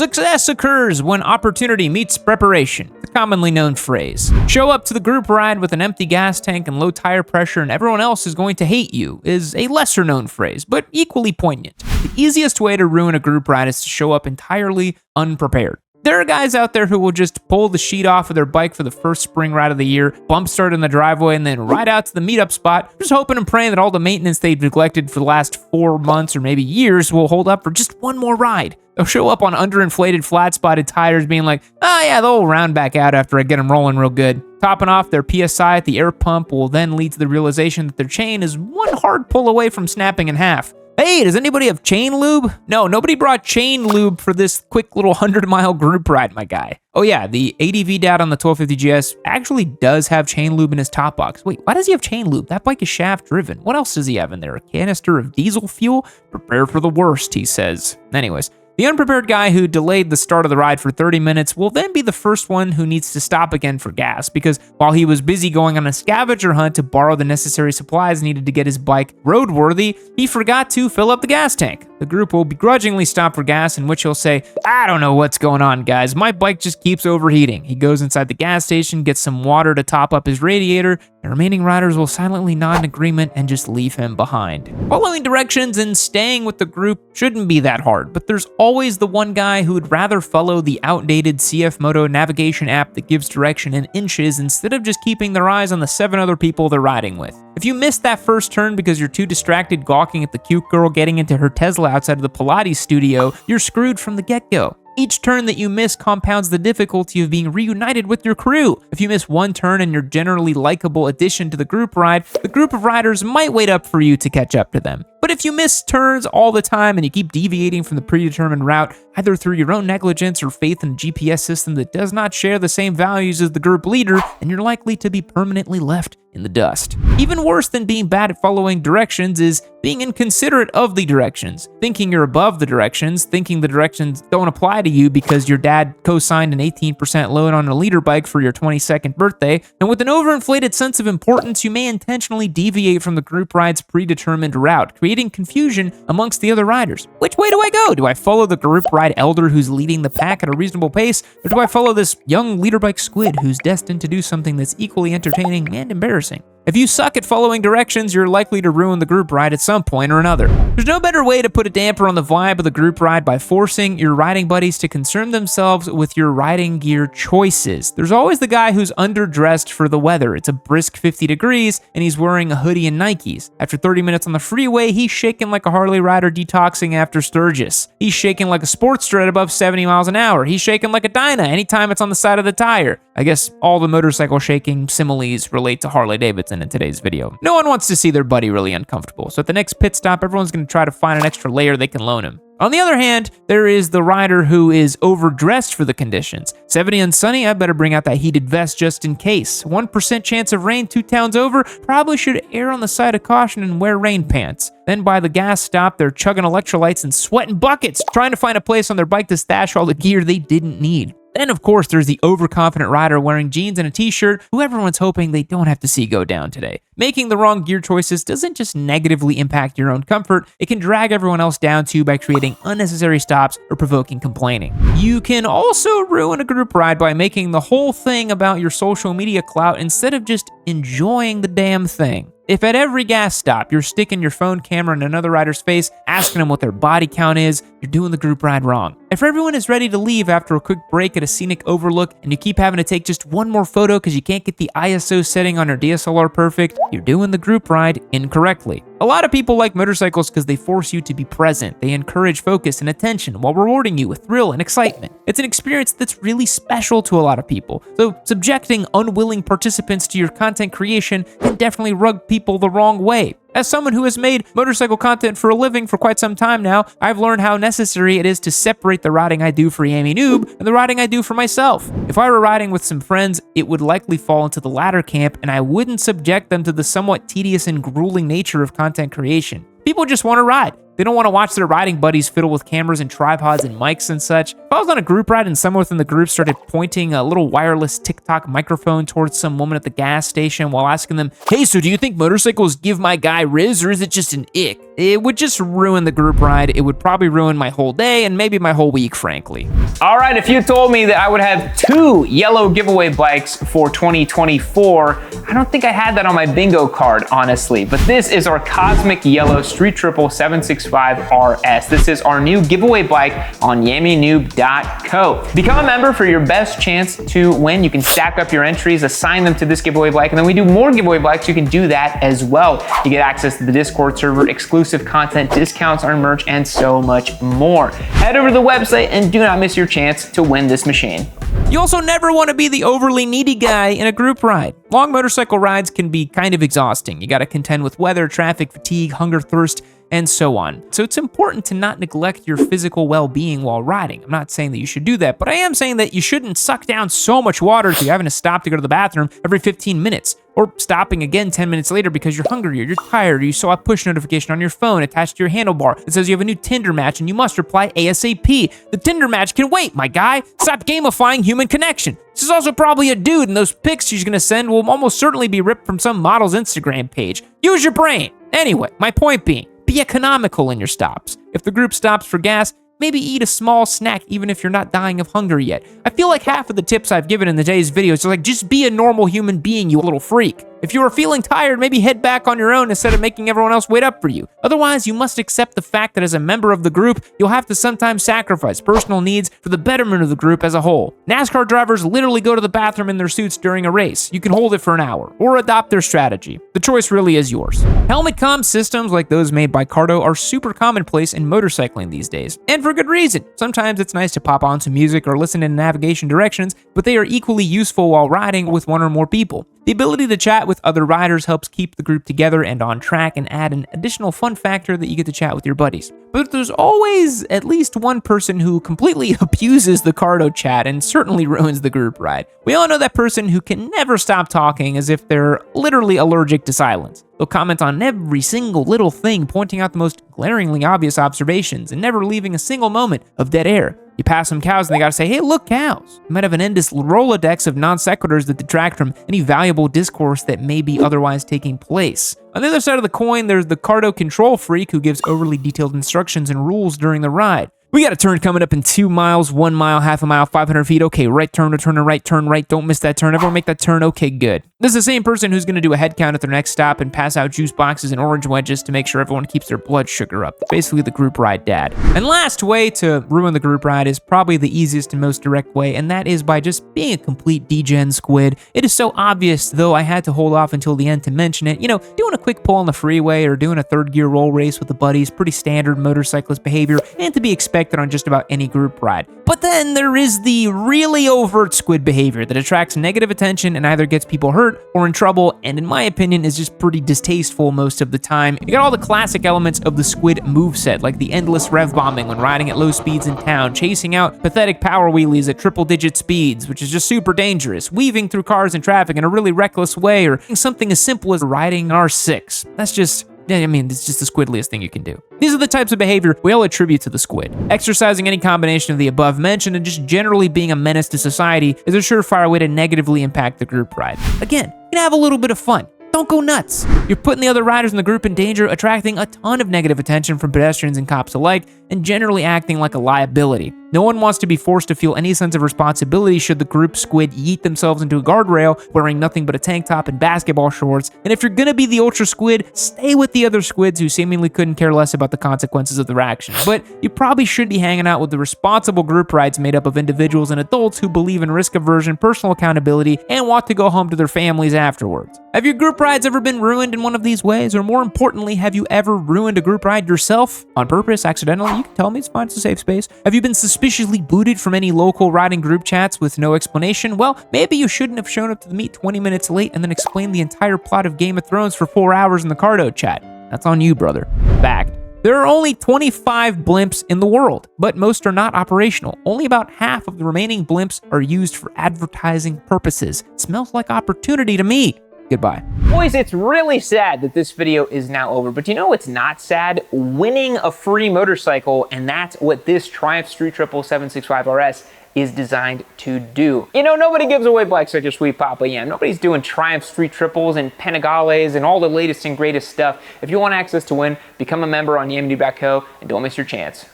Success occurs when opportunity meets preparation, the commonly known phrase. Show up to the group ride with an empty gas tank and low tire pressure and everyone else is going to hate you is a lesser known phrase, but equally poignant. The easiest way to ruin a group ride is to show up entirely unprepared. There are guys out there who will just pull the sheet off of their bike for the first spring ride of the year, bump start in the driveway, and then ride out to the meetup spot, just hoping and praying that all the maintenance they've neglected for the last 4 months or maybe years will hold up for just one more ride. They'll show up on underinflated, flat-spotted tires being like, oh yeah, they'll round back out after I get them rolling real good. Topping off, their PSI at the air pump will then lead to the realization that their chain is one hard pull away from snapping in half. Hey, does anybody have chain lube? No, nobody brought chain lube for this quick little 100-mile group ride, my guy. Oh yeah, the ADV dad on the 1250GS actually does have chain lube in his top box. Wait, why does he have chain lube? That bike is shaft driven. What else does he have in there? A canister of diesel fuel? Prepare for the worst, he says. Anyways, the unprepared guy who delayed the start of the ride for 30 minutes will then be the first one who needs to stop again for gas because while he was busy going on a scavenger hunt to borrow the necessary supplies needed to get his bike roadworthy, he forgot to fill up the gas tank. The group will begrudgingly stop for gas, in which he'll say, I don't know what's going on, guys. My bike just keeps overheating. He goes inside the gas station, gets some water to top up his radiator. The remaining riders will silently nod in agreement and just leave him behind. Following directions and staying with the group shouldn't be that hard, but there's always the one guy who would rather follow the outdated CF Moto navigation app that gives direction in inches instead of just keeping their eyes on the 7 other people they're riding with. If you missed that first turn because you're too distracted gawking at the cute girl getting into her Tesla outside of the Pilates studio, you're screwed from the get-go. Each turn that you miss compounds the difficulty of being reunited with your crew. If you miss one turn and you're generally likable addition to the group ride, the group of riders might wait up for you to catch up to them. But if you miss turns all the time and you keep deviating from the predetermined route, either through your own negligence or faith in a GPS system that does not share the same values as the group leader, then you're likely to be permanently left in the dust. Even worse than being bad at following directions is being inconsiderate of the directions, thinking you're above the directions, thinking the directions don't apply to you because your dad co-signed an 18% loan on a leader bike for your 22nd birthday, and with an overinflated sense of importance, you may intentionally deviate from the group ride's predetermined route, creating confusion amongst the other riders. Which way do I go? Do I follow the group ride elder who's leading the pack at a reasonable pace, or do I follow this young leader bike squid who's destined to do something that's equally entertaining and embarrassing? If you suck at following directions, you're likely to ruin the group ride at some point or another. There's no better way to put a damper on the vibe of the group ride by forcing your riding buddies to concern themselves with your riding gear choices. There's always the guy who's underdressed for the weather. It's a brisk 50 degrees and he's wearing a hoodie and Nikes. After 30 minutes on the freeway, he's shaking like a Harley rider detoxing after Sturgis. He's shaking like a Sportster at above 70 miles an hour. He's shaking like a Dyna anytime it's on the side of the tire. I guess all the motorcycle shaking similes relate to Harley Davidson in today's video. No one wants to see their buddy really uncomfortable, so at the next pit stop, everyone's going to try to find an extra layer they can loan him. On the other hand, there is the rider who is overdressed for the conditions. 70 and sunny, I better bring out that heated vest just in case. 1% chance of rain 2 towns over, probably should err on the side of caution and wear rain pants. Then by the gas stop, they're chugging electrolytes and sweating buckets, trying to find a place on their bike to stash all the gear they didn't need. Then, of course, there's the overconfident rider wearing jeans and a t-shirt who everyone's hoping they don't have to see go down today. Making the wrong gear choices doesn't just negatively impact your own comfort, it can drag everyone else down too by creating unnecessary stops or provoking complaining. You can also ruin a group ride by making the whole thing about your social media clout instead of just enjoying the damn thing. If at every gas stop you're sticking your phone camera in another rider's face, asking them what their body count is, you're doing the group ride wrong. If everyone is ready to leave after a quick break at a scenic overlook and you keep having to take just one more photo because you can't get the ISO setting on your DSLR perfect, you're doing the group ride incorrectly. A lot of people like motorcycles because they force you to be present. They encourage focus and attention while rewarding you with thrill and excitement. It's an experience that's really special to a lot of people. So subjecting unwilling participants to your content creation can definitely rub people the wrong way. As someone who has made motorcycle content for a living for quite some time now, I've learned how necessary it is to separate the riding I do for Yami Noob and the riding I do for myself. If I were riding with some friends, it would likely fall into the latter camp, and I wouldn't subject them to the somewhat tedious and grueling nature of content creation. People just want to ride. They don't want to watch their riding buddies fiddle with cameras and tripods and mics and such. If I was on a group ride and someone within the group started pointing a little wireless TikTok microphone towards some woman at the gas station while asking them, "Hey, so do you think motorcycles give my guy riz, or is it just an ick?" It would just ruin the group ride. It would probably ruin my whole day and maybe my whole week, frankly. All right, if you told me that I would have 2 yellow giveaway bikes for 2024, I don't think I had that on my bingo card, honestly. But this is our Cosmic Yellow Street Triple 765 RS. This is our new giveaway bike on yammynoob.co. Become a member for your best chance to win. You can stack up your entries, assign them to this giveaway bike, and then we do more giveaway bikes. You can do that as well. You get access to the Discord server, exclusive content, discounts on merch, and so much more. Head over to the website and do not miss your chance to win this machine. You also never want to be the overly needy guy in a group ride. Long motorcycle rides can be kind of exhausting. You got to contend with weather, traffic, fatigue, hunger, thirst, and so on. So it's important to not neglect your physical well-being while riding. I'm not saying that you should do that, but I am saying that you shouldn't suck down so much water that you're having to stop to go to the bathroom every 15 minutes, or stopping again 10 minutes later because you're hungry or you're tired or you saw a push notification on your phone attached to your handlebar that says you have a new Tinder match and you must reply ASAP. The Tinder match can wait, my guy. Stop gamifying human connection. This is also probably a dude, and those pics she's gonna send will almost certainly be ripped from some model's Instagram page. Use your brain. Anyway, my point being, be economical in your stops. If the group stops for gas, maybe eat a small snack even if you're not dying of hunger yet. I feel like half of the tips I've given in today's videos are like, just be a normal human being, you little freak. If you are feeling tired, maybe head back on your own instead of making everyone else wait up for you. Otherwise, you must accept the fact that as a member of the group, you'll have to sometimes sacrifice personal needs for the betterment of the group as a whole. NASCAR drivers literally go to the bathroom in their suits during a race. You can hold it for an hour, or adopt their strategy. The choice really is yours. Helmet comm systems like those made by Cardo are super commonplace in motorcycling these days, and for good reason. Sometimes it's nice to pop on some music or listen to navigation directions, but they are equally useful while riding with one or more people. The ability to chat with other riders helps keep the group together and on track and add an additional fun factor that you get to chat with your buddies. But there's always at least one person who completely abuses the Cardo chat and certainly ruins the group ride. We all know that person who can never stop talking as if they're literally allergic to silence. They'll comment on every single little thing, pointing out the most glaringly obvious observations and never leaving a single moment of dead air. You pass some cows and they gotta say, "Hey, look, cows." You might have an endless Rolodex of non sequiturs that detract from any valuable discourse that may be otherwise taking place. On the other side of the coin, there's the Cardo control freak who gives overly detailed instructions and rules during the ride. We got a turn coming up in 2 miles, 1 mile, half a mile, 500 feet. Okay, right turn, return to right, turn right. Don't miss that turn. Everyone make that turn. Okay, good. This is the same person who's going to do a head count at their next stop and pass out juice boxes and orange wedges to make sure everyone keeps their blood sugar up. Basically the group ride dad. And last way to ruin the group ride is probably the easiest and most direct way, and that is by just being a complete Degen squid. It is so obvious, though I had to hold off until the end to mention it. You know, doing a quick pull on the freeway or doing a third gear roll race with the buddies, pretty standard motorcyclist behavior and to be expected on just about any group ride. But then there is the really overt squid behavior that attracts negative attention and either gets people hurt or in trouble, and in my opinion is just pretty distasteful most of the time. You got all the classic elements of the squid moveset, like the endless rev bombing when riding at low speeds in town, chasing out pathetic power wheelies at triple-digit speeds, which is just super dangerous, weaving through cars and traffic in a really reckless way, or something as simple as riding an R6. That's just... I mean, it's just the squidliest thing you can do. These are the types of behavior we all attribute to the squid. Exercising any combination of the above mentioned and just generally being a menace to society is a surefire way to negatively impact the group ride. Again, you can have a little bit of fun. Don't go nuts. You're putting the other riders in the group in danger, attracting a ton of negative attention from pedestrians and cops alike, and generally acting like a liability. No one wants to be forced to feel any sense of responsibility should the group squid yeet themselves into a guardrail wearing nothing but a tank top and basketball shorts. And if you're gonna be the ultra squid, stay with the other squids who seemingly couldn't care less about the consequences of their actions. But you probably should be hanging out with the responsible group rides made up of individuals and adults who believe in risk aversion, personal accountability, and want to go home to their families afterwards. Have your group rides ever been ruined in one of these ways? Or more importantly, have you ever ruined a group ride yourself? On purpose, accidentally? You can tell me, it's fine, it's a safe space. Have you been suspiciously booted from any local riding group chats with no explanation? Well, maybe you shouldn't have shown up to the meet 20 minutes late and then explained the entire plot of Game of Thrones for 4 hours in the Cardo chat. That's on you, brother. Fact. There are only 25 blimps in the world, but most are not operational. Only about half of the remaining blimps are used for advertising purposes. Smells like opportunity to me. Goodbye. Boys, it's really sad that this video is now over, but you know what's not sad? Winning a free motorcycle, and that's what this Triumph Street Triple 765 RS is designed to do. You know, nobody gives away bikes like your sweet Papa Yam. Nobody's doing Triumph Street Triples and Panigales and all the latest and greatest stuff. If you want access to win, become a member on yamd.co and don't miss your chance.